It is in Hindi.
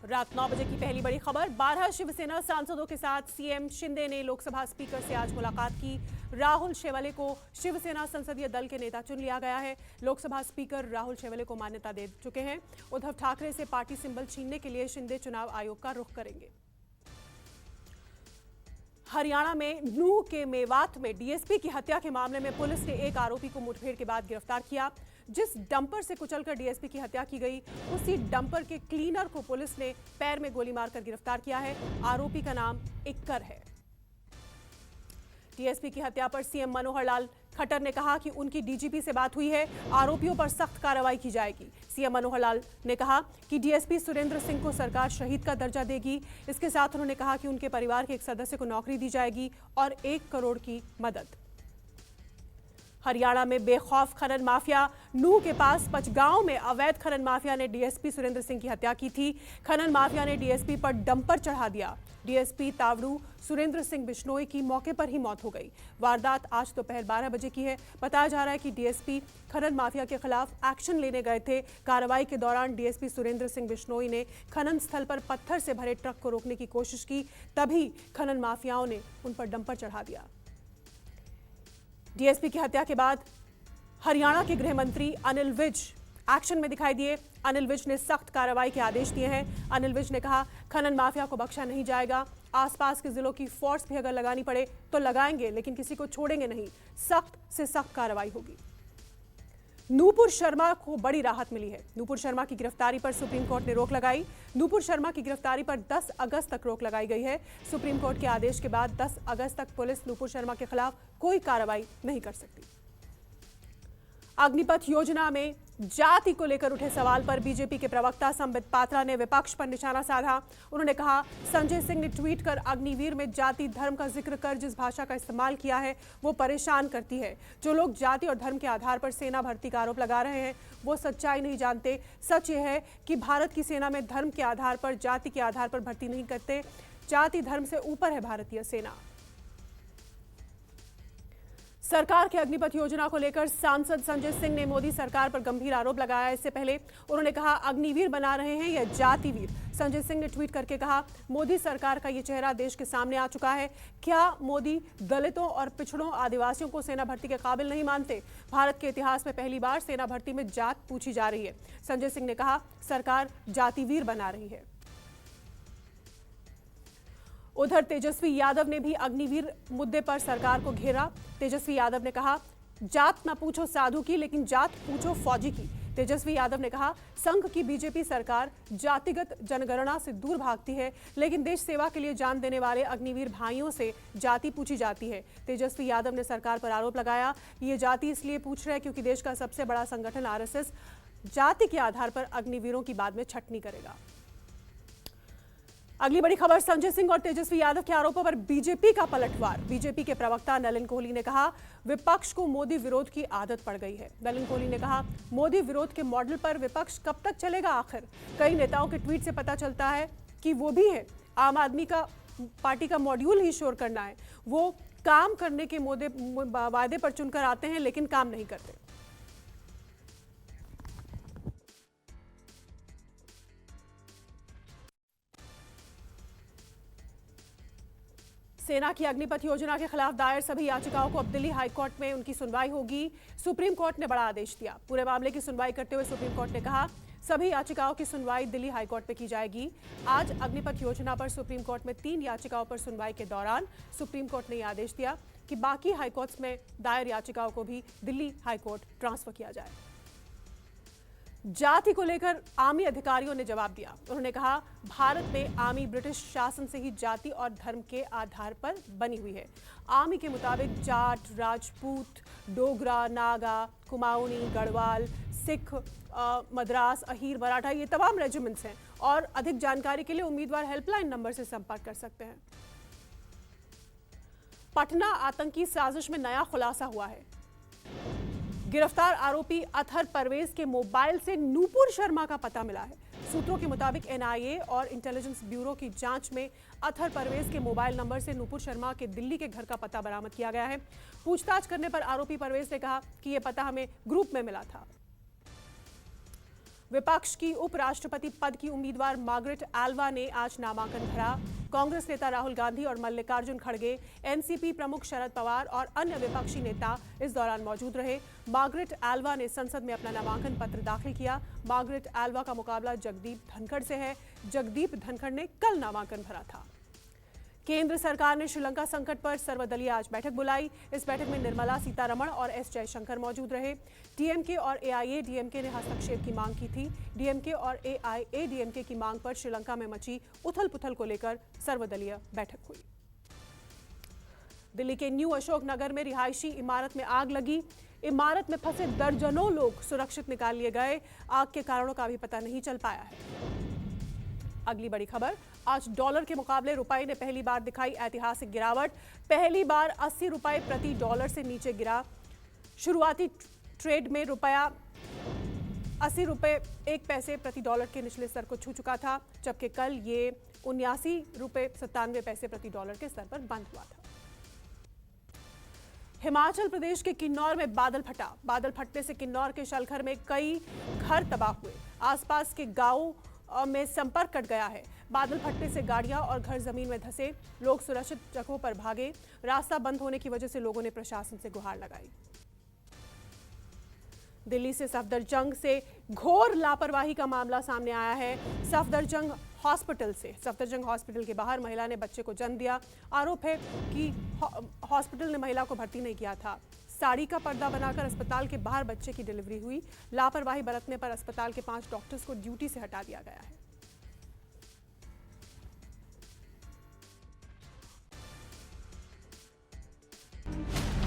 रात 9 बजे की पहली बड़ी खबर। 12 शिवसेना सांसदों के साथ सीएम शिंदे ने लोकसभा स्पीकर से आज मुलाकात की। राहुल शेवाले को शिवसेना संसदीय दल के नेता चुन लिया गया है। लोकसभा स्पीकर राहुल शेवाले को मान्यता दे चुके हैं। उद्धव ठाकरे से पार्टी सिंबल छीनने के लिए शिंदे चुनाव आयोग का रुख करेंगे। हरियाणा में नूह के मेवात में डीएसपी की हत्या के मामले में पुलिस ने एक आरोपी को मुठभेड़ के बाद गिरफ्तार किया। जिस डंपर से कुचलकर डीएसपी की हत्या की गई, उसी डंपर के क्लीनर को पुलिस ने पैर में गोली मारकर गिरफ्तार किया है। आरोपी का नाम इक्कर है। डीएसपी की हत्या पर सीएम मनोहर लाल खट्टर ने कहा कि उनकी डीजीपी से बात हुई है, आरोपियों पर सख्त कार्रवाई की जाएगी। सीएम मनोहर लाल ने कहा कि डीएसपी सुरेंद्र सिंह को सरकार शहीद का दर्जा देगी। इसके साथ उन्होंने कहा कि उनके परिवार के एक सदस्य को नौकरी दी जाएगी और 1 करोड़ की मदद। हरियाणा में बेखौफ खनन माफिया नूह के पास पचगांव में अवैध खनन माफिया ने डीएसपी सुरेंद्र सिंह की हत्या की थी। खनन माफिया ने डीएसपी पर डंपर चढ़ा दिया। डीएसपी तावड़ू सुरेंद्र सिंह बिश्नोई की मौके पर ही मौत हो गई। वारदात आज दोपहर 12 बजे की है। बताया जा रहा है कि डीएसपी खनन माफिया के खिलाफ एक्शन लेने गए थे। कार्रवाई के दौरान डीएसपी सुरेंद्र सिंह बिश्नोई ने खनन स्थल पर पत्थर से भरे ट्रक को रोकने की कोशिश की, तभी खनन माफियाओं ने उन पर डंपर चढ़ा दिया। डीएसपी की हत्या के बाद हरियाणा के गृह मंत्री अनिल विज एक्शन में दिखाई दिए। अनिल विज ने सख्त कार्रवाई के आदेश दिए हैं। अनिल विज ने कहा, खनन माफिया को बख्शा नहीं जाएगा। आसपास के जिलों की फोर्स भी अगर लगानी पड़े तो लगाएंगे, लेकिन किसी को छोड़ेंगे नहीं। सख्त से सख्त कार्रवाई होगी। नूपुर शर्मा को बड़ी राहत मिली है। नूपुर शर्मा की गिरफ्तारी पर सुप्रीम कोर्ट ने रोक लगाई। नूपुर शर्मा की गिरफ्तारी पर 10 अगस्त तक रोक लगाई गई है। सुप्रीम कोर्ट के आदेश के बाद 10 अगस्त तक पुलिस नूपुर शर्मा के खिलाफ कोई कार्रवाई नहीं कर सकती। अग्निपथ योजना में जाति को लेकर उठे सवाल पर बीजेपी के प्रवक्ता संबित पात्रा ने विपक्ष पर निशाना साधा। उन्होंने कहा, संजय सिंह ने ट्वीट कर अग्निवीर में जाति धर्म का जिक्र कर जिस भाषा का इस्तेमाल किया है वो परेशान करती है। जो लोग जाति और धर्म के आधार पर सेना भर्ती का आरोप लगा रहे हैं वो सच्चाई नहीं जानते। सच ये है कि भारत की सेना में धर्म के आधार पर, जाति के आधार पर भर्ती नहीं करते। जाति धर्म से ऊपर है भारतीय सेना। सरकार के अग्निपथ योजना को लेकर सांसद संजय सिंह ने मोदी सरकार पर गंभीर आरोप लगाया। इससे पहले उन्होंने कहा, अग्निवीर बना रहे हैं या जातिवीर। संजय सिंह ने ट्वीट करके कहा, मोदी सरकार का ये चेहरा देश के सामने आ चुका है। क्या मोदी दलितों और पिछड़ों आदिवासियों को सेना भर्ती के काबिल नहीं मानते? भारत के इतिहास में पहली बार सेना भर्ती में जात पूछी जा रही है। संजय सिंह ने कहा, सरकार जातिवीर बना रही है। उधर तेजस्वी यादव ने भी अग्निवीर मुद्दे पर सरकार को घेरा। तेजस्वी यादव ने कहा, जात ना पूछो साधु की, लेकिन जात पूछो फौजी की। तेजस्वी यादव ने कहा, संघ की बीजेपी सरकार जातिगत जनगणना से दूर भागती है, लेकिन देश सेवा के लिए जान देने वाले अग्निवीर भाइयों से जाति पूछी जाती है। तेजस्वी यादव ने सरकार पर आरोप लगाया, ये जाति इसलिए पूछ रहे हैं क्योंकि देश का सबसे बड़ा संगठन आरएसएस जाति के आधार पर अग्निवीरों की बाद में छटनी करेगा। अगली बड़ी खबर, संजय सिंह और तेजस्वी यादव के आरोपों पर बीजेपी का पलटवार। बीजेपी के प्रवक्ता नलिन कोहली ने कहा, विपक्ष को मोदी विरोध की आदत पड़ गई है। नलिन कोहली ने कहा, मोदी विरोध के मॉडल पर विपक्ष कब तक चलेगा आखिर? कई नेताओं के ट्वीट से पता चलता है कि वो भी है आम आदमी का पार्टी का मॉड्यूल ही शोर करना है। वो काम करने के वादे पर चुनकर आते हैं लेकिन काम नहीं करते। सेना की अग्निपथ योजना के खिलाफ दायर सभी याचिकाओं को अब दिल्ली हाईकोर्ट में उनकी सुनवाई होगी। सुप्रीम कोर्ट ने बड़ा आदेश दिया। पूरे मामले की सुनवाई करते हुए सुप्रीम कोर्ट ने कहा, सभी याचिकाओं की सुनवाई दिल्ली हाईकोर्ट में की जाएगी। आज अग्निपथ योजना पर सुप्रीम कोर्ट में 3 याचिकाओं पर सुनवाई के दौरान सुप्रीम कोर्ट ने यह आदेश दिया कि बाकी हाईकोर्ट्स में दायर याचिकाओं को भी दिल्ली हाईकोर्ट ट्रांसफर किया जाए। जाति को लेकर आर्मी अधिकारियों ने जवाब दिया। उन्होंने कहा, भारत में आर्मी ब्रिटिश शासन से ही जाति और धर्म के आधार पर बनी हुई है। आर्मी के मुताबिक जाट, राजपूत, डोगरा, नागा, कुमाऊनी, गढ़वाल, सिख, मद्रास, अहीर, मराठा, ये तमाम रेजिमेंट्स हैं। और अधिक जानकारी के लिए उम्मीदवार हेल्पलाइन नंबर से संपर्क कर सकते हैं। पटना आतंकी साजिश में नया खुलासा हुआ है। गिरफ्तार आरोपी अतहर परवेज के मोबाइल से नूपुर शर्मा का पता मिला है। सूत्रों के मुताबिक एनआईए और इंटेलिजेंस ब्यूरो की जांच में अतहर परवेज के मोबाइल नंबर से नूपुर शर्मा के दिल्ली के घर का पता बरामद किया गया है। पूछताछ करने पर आरोपी परवेज ने कहा कि यह पता हमें ग्रुप में मिला था। विपक्ष की उपराष्ट्रपति पद की उम्मीदवार मार्गरेट एल्वा ने आज नामांकन भरा। कांग्रेस नेता राहुल गांधी और मल्लिकार्जुन खड़गे, एनसीपी प्रमुख शरद पवार और अन्य विपक्षी नेता इस दौरान मौजूद रहे। मार्गरेट एल्वा ने संसद में अपना नामांकन पत्र दाखिल किया। मार्गरेट एल्वा का मुकाबला जगदीप धनखड़ से है। जगदीप धनखड़ ने कल नामांकन भरा था। केंद्र सरकार ने श्रीलंका संकट पर सर्वदलीय आज बैठक बुलाई। इस बैठक में निर्मला सीतारमण और एस जयशंकर मौजूद रहे। डीएमके और एआईएडीएमके ने हस्तक्षेप की मांग की थी। डीएमके और एआईएडीएमके की मांग पर श्रीलंका में मची उथल-पुथल को लेकर सर्वदलीय बैठक हुई। दिल्ली के न्यू अशोक नगर में रिहायशी इमारत में आग लगी। इमारत में फंसे दर्जनों लोग सुरक्षित निकाल लिए गए। आग के कारणों का अभी पता नहीं चल पाया है। अगली बड़ी खबर, आज डॉलर के मुकाबले रुपए ने पहली बार दिखाई ऐतिहासिक गिरावट। पहली बार 80 रुपए प्रति डॉलर से नीचे गिरा। शुरुआती ट्रेड में रुपया 80 रुपए 1 पैसे प्रति डॉलर के निचले स्तर को छू चुका था, जबकि कल ये 79 रुपए 97 पैसे प्रति डॉलर के स्तर पर बंद हुआ था। हिमाचल प्रदेश के किन्नौर में बादल फटा। बादल फटने से किन्नौर के शलखर में कई घर तबाह हुए। आसपास के गांवों में संपर्क कट गया है। बादल फटने से गाड़ियां और घर जमीन में धंसे। लोग सुरक्षित जगहों पर भागे। रास्ता बंद होने की वजह से लोगों ने प्रशासन से गुहार लगाई। दिल्ली से सफदरजंग से घोर लापरवाही का मामला सामने आया है। सफदरजंग हॉस्पिटल के बाहर महिला ने बच्चे को जन्म दिया। आरोप है कि हॉस्पिटल ने महिला को भर्ती नहीं किया था। साड़ी का पर्दा बनाकर अस्पताल के बाहर बच्चे की डिलीवरी हुई। लापरवाही बरतने पर अस्पताल के 5 डॉक्टर्स को ड्यूटी से हटा दिया गया है।